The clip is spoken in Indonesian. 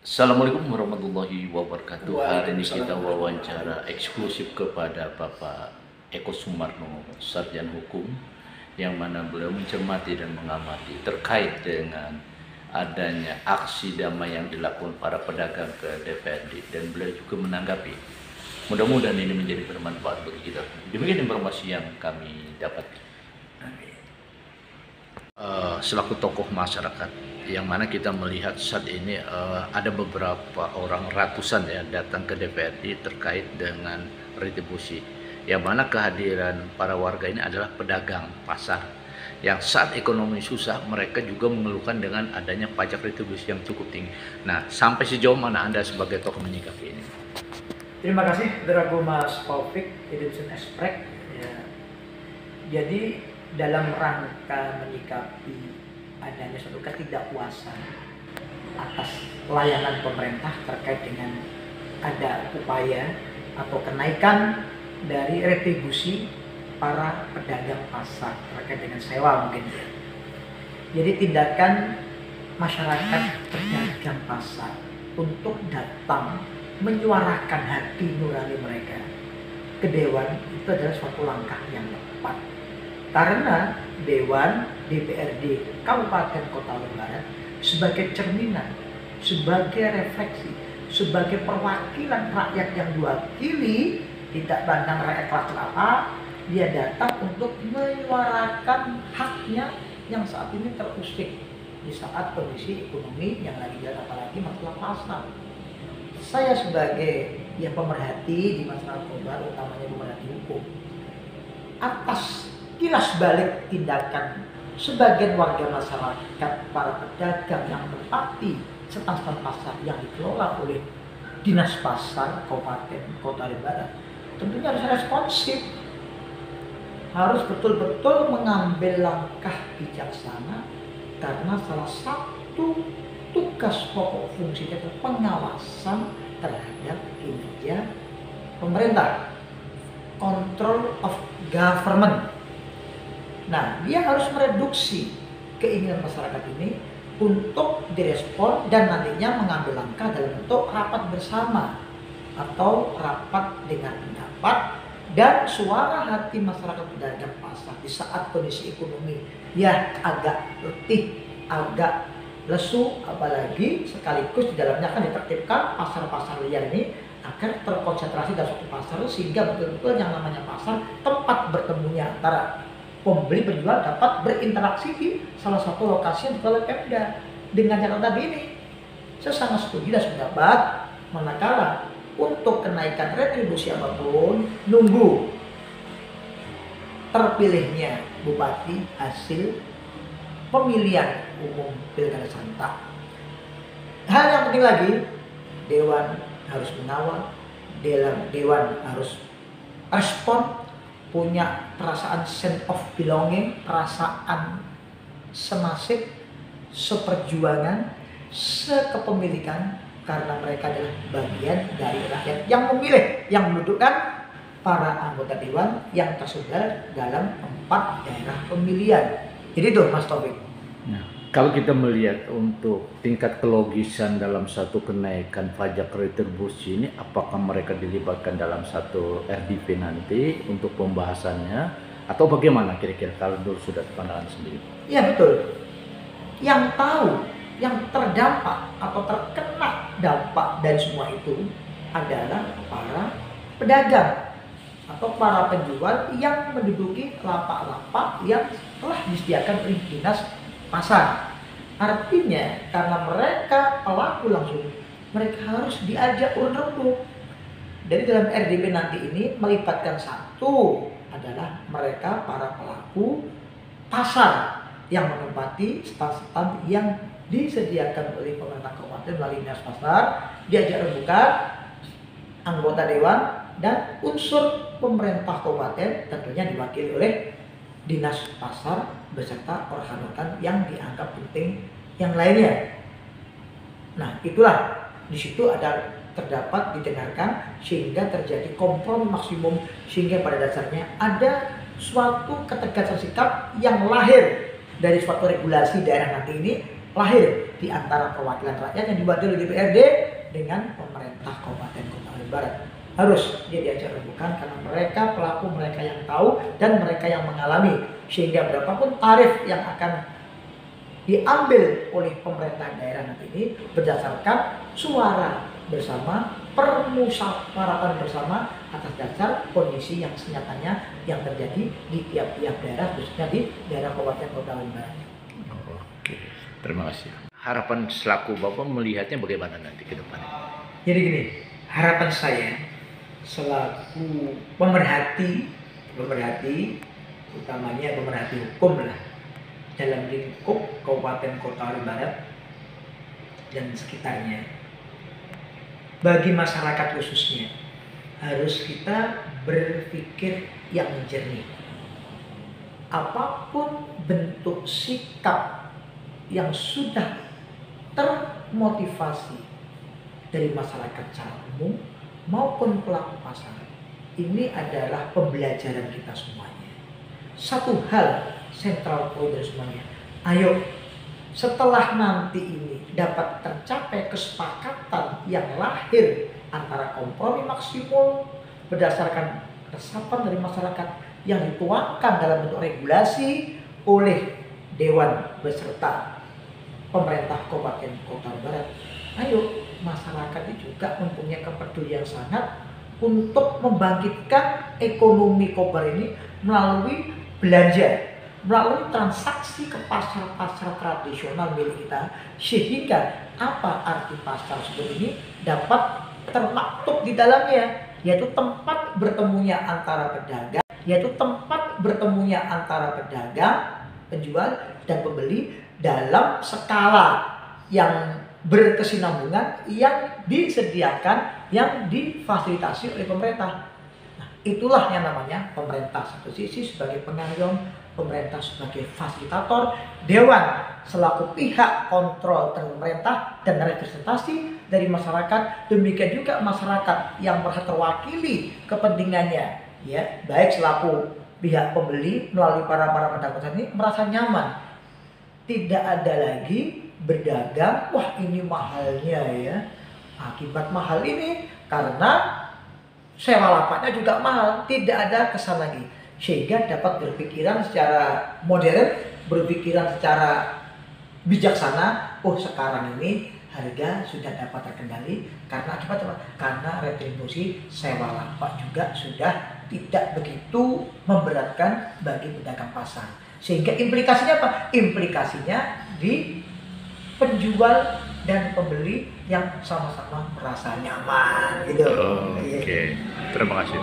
Assalamualaikum warahmatullahi wabarakatuh. Hari ini kita wawancara eksklusif kepada Bapak Eko Sumarno, Sarjana Hukum, yang mana beliau mencermati dan mengamati terkait dengan adanya aksi damai yang dilakukan para pedagang ke DPRD, dan beliau juga menanggapi. Mudah-mudahan ini menjadi bermanfaat bagi kita. Demikian informasi yang kami dapat. Selaku tokoh masyarakat, yang mana kita melihat saat ini ada beberapa orang, ratusan ya, datang ke DPRD terkait dengan retribusi, yang mana kehadiran para warga ini adalah pedagang pasar yang saat ekonomi susah, mereka juga mengeluhkan dengan adanya pajak retribusi yang cukup tinggi. Nah, sampai sejauh mana Anda sebagai tokoh menyikapi ini? Terima kasih, Drago Mas Taufik, Edison Esprek. Ya. Jadi dalam rangka menyikapi adanya suatu ketidakpuasan atas layanan pemerintah terkait dengan ada upaya atau kenaikan dari retribusi para pedagang pasar terkait dengan sewa mungkin ya. Jadi tindakan masyarakat pedagang pasar untuk datang menyuarakan hati nurani mereka ke Dewan itu adalah suatu langkah yang tepat. Karena Dewan DPRD Kabupaten Kota Lebaran sebagai cerminan, sebagai refleksi, sebagai perwakilan rakyat yang diwakili, tidak pandang rakyat kelas apa, dia datang untuk menyuarakan haknya yang saat ini terusik di saat kondisi ekonomi yang lagi jalan, apalagi masalah pasar. Saya sebagai yang pemerhati di masyarakat global, utamanya pemerhati hukum, atas kilas balik tindakan sebagian warga masyarakat, para pedagang yang menempati stand-stand pasar yang dikelola oleh Dinas Pasar Kabupaten Kota Lebaran, tentunya harus responsif, harus betul-betul mengambil langkah bijaksana, karena salah satu tugas pokok fungsinya adalah pengawasan terhadap kinerja pemerintah, control of government. Nah, dia harus mereduksi keinginan masyarakat ini untuk direspon dan nantinya mengambil langkah dalam bentuk rapat bersama atau rapat dengan pendapat dan suara hati masyarakat pedagang pasar di saat kondisi ekonomi ya agak letih, agak lesu, apalagi sekaligus di dalamnya akan ditertibkan pasar-pasar liar ini agar terkonsentrasi dalam suatu pasar, sehingga betul-betul yang namanya pasar tempat bertemunya antara pembeli penjual dapat berinteraksi di salah satu lokasi yang dikelola oleh Pemda. Dengan catatan tadi ini, saya sangat setuju dan sependapat, manakala untuk kenaikan retribusi apapun nunggu terpilihnya bupati hasil pemilihan umum pilkada serentak. Hal yang penting lagi, Dewan harus mengawal, Dewan harus respon, punya perasaan sense of belonging, perasaan senasib, seperjuangan, sekepemilikan, karena mereka adalah bagian dari rakyat yang memilih, yang mendudukkan para anggota Dewan yang tersebar dalam 4 daerah pemilihan. Jadi itu Mas Taufik. Nah, kalau kita melihat untuk tingkat kelogisan dalam satu kenaikan pajak retribusi ini, apakah mereka dilibatkan dalam satu RDP nanti untuk pembahasannya, atau bagaimana kira-kira kalau dulu sudah pandangan sendiri? Iya betul. Yang tahu, yang terdampak atau terkena dampak dari semua itu adalah para pedagang atau para penjual yang menduduki lapak-lapak yang telah disediakan oleh Dinas Pasar. Artinya karena mereka pelaku langsung, mereka harus diajak urun rembuk. Dari dalam RDP nanti ini melibatkan satu adalah mereka para pelaku pasar yang menempati stand-stand yang disediakan oleh pemerintah kabupaten melalui Dinas Pasar, diajak rembukan anggota Dewan dan unsur pemerintah kabupaten, tentunya diwakili oleh Dinas Pasar beserta organ-organ yang dianggap penting yang lainnya. Nah, itulah di situ ada terdapat didengarkan sehingga terjadi kompromi maksimum, sehingga pada dasarnya ada suatu ketegasan sikap yang lahir dari suatu regulasi daerah nanti ini, lahir di antara perwakilan rakyat yang diwakili oleh DPRD dengan pemerintah Kabupaten Kota Barat. Harus dia diajak rembukan karena mereka pelaku, mereka yang tahu dan mereka yang mengalami, sehingga berapapun tarif yang akan diambil oleh pemerintah daerah nanti ini berdasarkan suara bersama, permusyawaratan bersama atas dasar kondisi yang senyatanya yang terjadi di tiap-tiap daerah, khususnya di daerah Kabupaten Kota Barat. Oke, terima kasih. Harapan selaku Bapak melihatnya bagaimana nanti ke depannya? Jadi gini, harapan saya selaku pemerhati, utamanya pemerhati hukum lah, dalam lingkup Kabupaten Kota Barat dan sekitarnya, bagi masyarakat khususnya, harus kita berpikir yang jernih. Apapun bentuk sikap yang sudah termotivasi dari masyarakat secara umum maupun pelaku pasar, ini adalah pembelajaran kita semuanya. Satu hal sentral point dari semuanya, ayo setelah nanti ini dapat tercapai kesepakatan yang lahir antara kompromi maksimum berdasarkan resapan dari masyarakat yang dituangkan dalam bentuk regulasi oleh Dewan beserta pemerintah Kabupaten Kota Barat. Ayo masyarakat itu juga mempunyai kepedulian sangat untuk membangkitkan ekonomi Kobar ini melalui belanja, melalui transaksi ke pasar-pasar tradisional milik kita, sehingga apa arti pasar seperti ini dapat termaktub di dalamnya, yaitu tempat bertemunya antara pedagang, penjual dan pembeli dalam skala yang berkesinambungan yang disediakan, yang difasilitasi oleh pemerintah. Nah, itulah yang namanya pemerintah satu sisi sebagai pengayom, pemerintah sebagai fasilitator, Dewan selaku pihak kontrol pemerintah dan representasi dari masyarakat. Demikian juga masyarakat yang merasa terwakili kepentingannya, ya, baik selaku pihak pembeli melalui para pedagang ini merasa nyaman. Tidak ada lagi berdagang, wah ini mahalnya ya. Akibat mahal ini karena sewa lapaknya juga mahal, tidak ada kesan lagi. Sehingga dapat berpikiran secara modern, berpikiran secara bijaksana, oh sekarang ini harga sudah dapat terkendali karena akibat apa? Karena retribusi sewa lapak juga sudah tidak begitu memberatkan bagi pedagang pasar. Sehingga implikasinya apa? Implikasinya di penjual dan pembeli yang sama-sama merasa nyaman gitu. Oke, terima kasih.